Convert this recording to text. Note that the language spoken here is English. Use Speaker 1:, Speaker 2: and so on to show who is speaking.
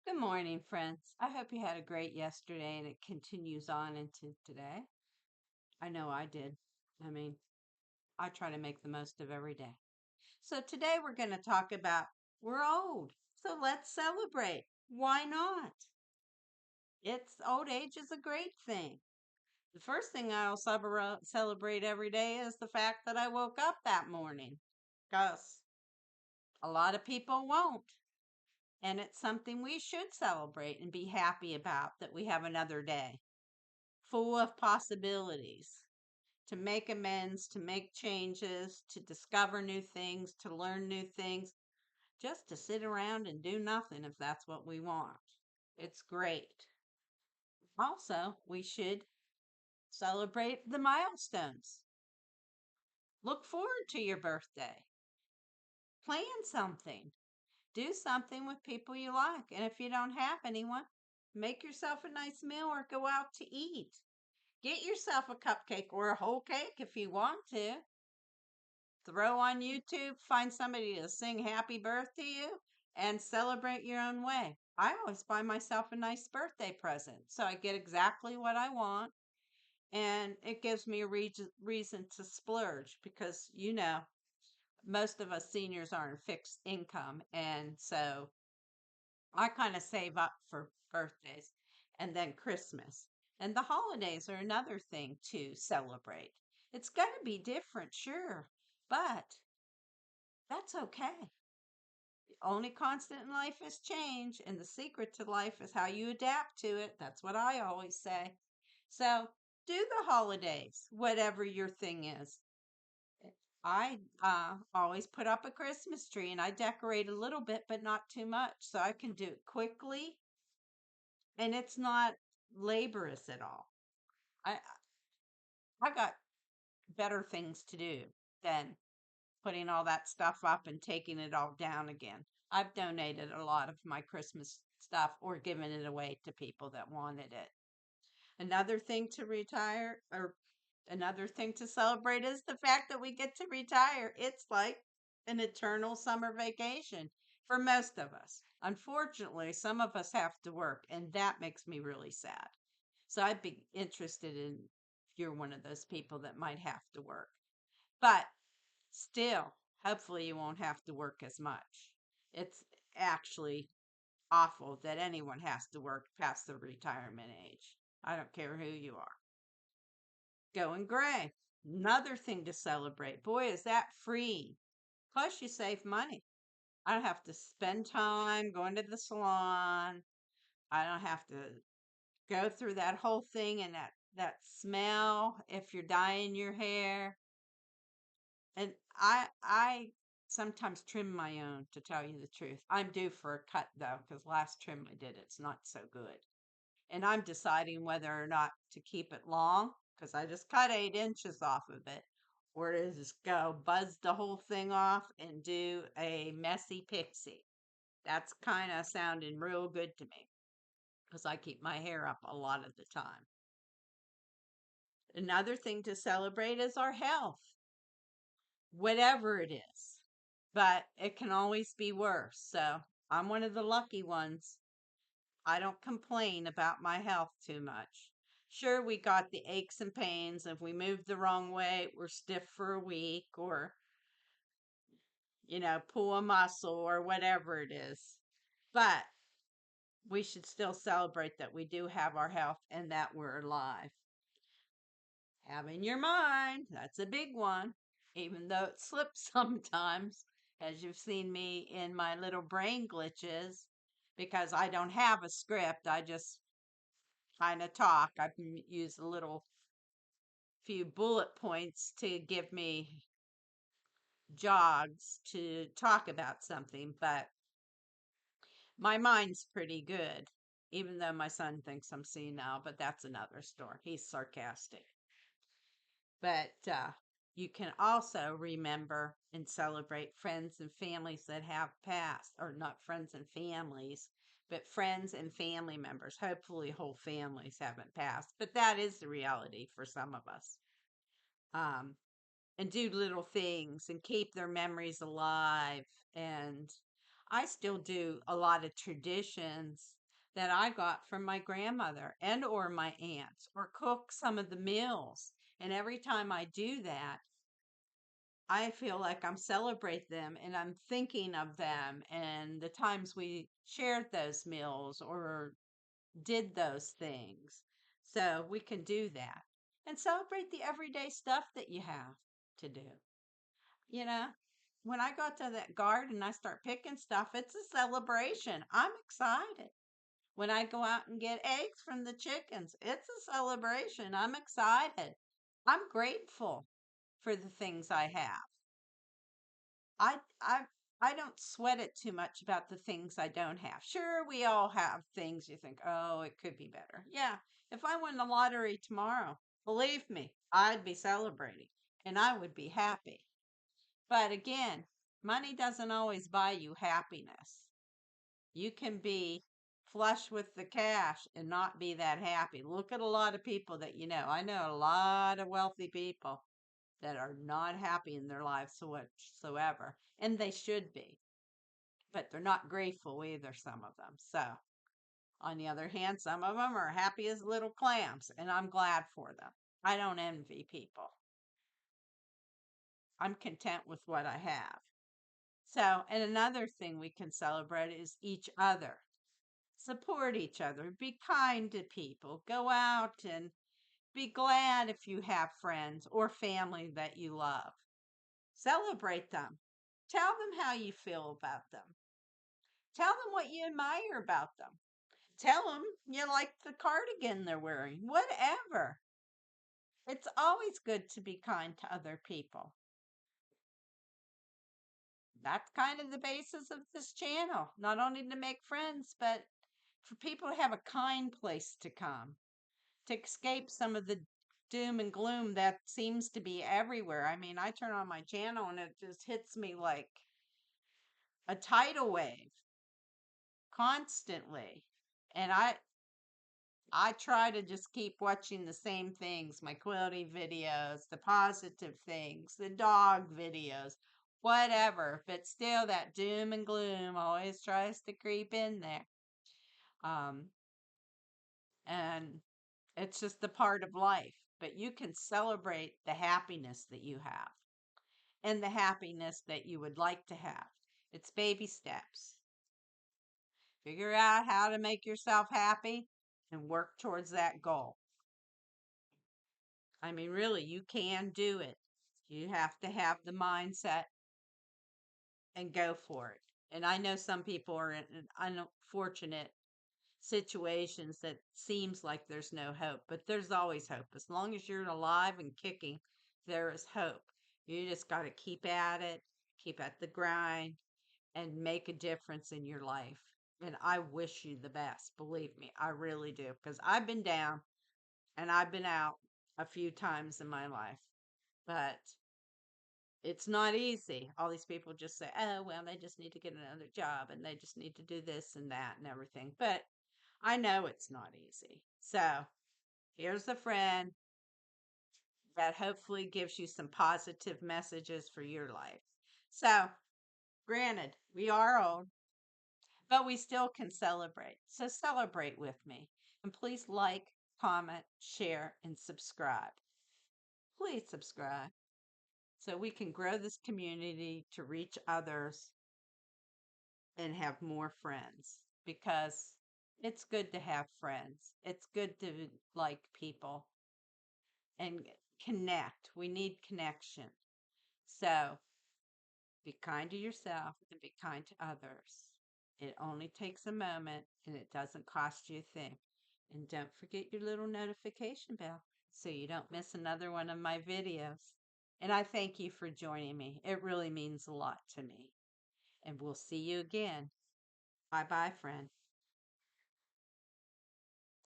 Speaker 1: Good morning, friends. I hope you had a great yesterday and it continues on into today. I know I did. I mean, I try to make the most of every day. So today we're going to talk about we're old. So let's celebrate. Why not? It's old age is a great thing. The first thing I'll celebrate every day is the fact that I woke up that morning because a lot of people won't. And it's something we should celebrate and be happy about that we have another day full of possibilities to make amends, to make changes, to discover new things, to learn new things, just to sit around and do nothing if that's what we want. It's great. Also, we should celebrate the milestones. Look forward to your birthday. Plan something. Do something with people you like. And if you don't have anyone, make yourself a nice meal or go out to eat. Get yourself a cupcake or a whole cake if you want to. Throw on YouTube, find somebody to sing happy birthday to you, and celebrate your own way. I always buy myself a nice birthday present, so I get exactly what I want, and it gives me a reason to splurge because, most of us seniors are in fixed income, and so I kind of save up for birthdays and then Christmas. And the holidays are another thing to celebrate. It's going to be different, sure, but that's okay. The only constant in life is change, and the secret to life is how you adapt to it. That's what I always say. So do the holidays, whatever your thing is. I always put up a Christmas tree and I decorate a little bit, but not too much. So I can do it quickly and it's not laborious at all. I I got better things to do than putting all that stuff up and taking it all down again. I've donated a lot of my Christmas stuff or given it away to people that wanted it. Another thing to retire or another thing to celebrate is the fact that we get to retire. It's like an eternal summer vacation for most of us. Unfortunately, some of us have to work, and that makes me really sad. So I'd be interested in if you're one of those people that might have to work. But still, hopefully you won't have to work as much. It's actually awful that anyone has to work past the retirement age. I don't care who you are. Going gray. Another thing to celebrate. Boy, is that free. Plus, you save money. I don't have to spend time going to the salon. I don't have to go through that whole thing and that smell if you're dyeing your hair. And I sometimes trim my own, to tell you the truth. I'm due for a cut though, because last trim I did, it's not so good. And I'm deciding whether or not to keep it long, because I just cut 8 inches off of it, or to just go buzz the whole thing off and do a messy pixie. That's kind of sounding real good to me, because I keep my hair up a lot of the time. Another thing to celebrate is our health, whatever it is, but it can always be worse. So I'm one of the lucky ones. I don't complain about my health too much. Sure, we got the aches and pains. If we move the wrong way, we're stiff for a week or, pull a muscle or whatever it is. But we should still celebrate that we do have our health and that we're alive. Having your mind, that's a big one, even though it slips sometimes, as you've seen me in my little brain glitches, because I don't have a script. I just kind of talk. I can use a little few bullet points to give me jogs to talk about something, but my mind's pretty good, even though my son thinks I'm senile, but that's another story. He's sarcastic. But you can also remember and celebrate friends and families that have passed, or not friends and families, but friends and family members. Hopefully, whole families haven't passed, but that is the reality for some of us. Um, and do little things and keep their memories alive. And I still do a lot of traditions that I got from my grandmother and or my aunts, or cook some of the meals. And every time I do that, I feel like I'm celebrate them and I'm thinking of them and the times we shared those meals or did those things. So we can do that and celebrate the everyday stuff that you have to do. You know, when I go to that garden and I start picking stuff, it's a celebration. I'm excited. When I go out and get eggs from the chickens, it's a celebration. I'm excited. I'm grateful for the things I have. I I I don't sweat it too much about the things I don't have. Sure, we all have things you think, "Oh, it could be better." Yeah, if I won the lottery tomorrow, believe me, I'd be celebrating and I would be happy. But again, money doesn't always buy you happiness. You can be flush with the cash and not be that happy. Look at a lot of people that you know. I know a lot of wealthy people that are not happy in their lives whatsoever, and they should be, but they're not grateful either, some of them. So, on the other hand, some of them are happy as little clams, and I'm glad for them. I don't envy people. I'm content with what I have. So, and another thing we can celebrate is each other. Support each other, be kind to people, go out and be glad if you have friends or family that you love. Celebrate them. Tell them how you feel about them. Tell them what you admire about them. Tell them you like the cardigan they're wearing. Whatever. It's always good to be kind to other people. That's kind of the basis of this channel. Not only to make friends, but for people to have a kind place to come, to escape some of the doom and gloom that seems to be everywhere. I mean, I turn on my channel and it just hits me like a tidal wave constantly. And I try to just keep watching the same things, my quilting videos, the positive things, the dog videos, whatever. But still that doom and gloom always tries to creep in there. Um, and it's just a part of life. But you can celebrate the happiness that you have and the happiness that you would like to have. It's baby steps. Figure out how to make yourself happy and work towards that goal. I mean, really, you can do it. You have to have the mindset and go for it. And I know some people are in unfortunate situations that seems like there's no hope, but there's always hope. As long as you're alive and kicking, there is hope. You just got to keep at it, keep at the grind, and make a difference in your life. And I wish you the best. Believe me, I really do. Because I've been down and I've been out a few times in my life. But it's not easy. All these people just say, oh, well, they just need to get another job and they just need to do this and that and everything. But I know it's not easy. So here's a friend that hopefully gives you some positive messages for your life. So, granted, we are old, but we still can celebrate. So celebrate with me. And please like, comment, share, and subscribe. Please subscribe so we can grow this community to reach others and have more friends because it's good to have friends. It's good to like people and connect. We need connection. So be kind to yourself and be kind to others. It only takes a moment and it doesn't cost you a thing. And don't forget your little notification bell so you don't miss another one of my videos. And I thank you for joining me. It really means a lot to me. And we'll see you again. Bye bye, friend.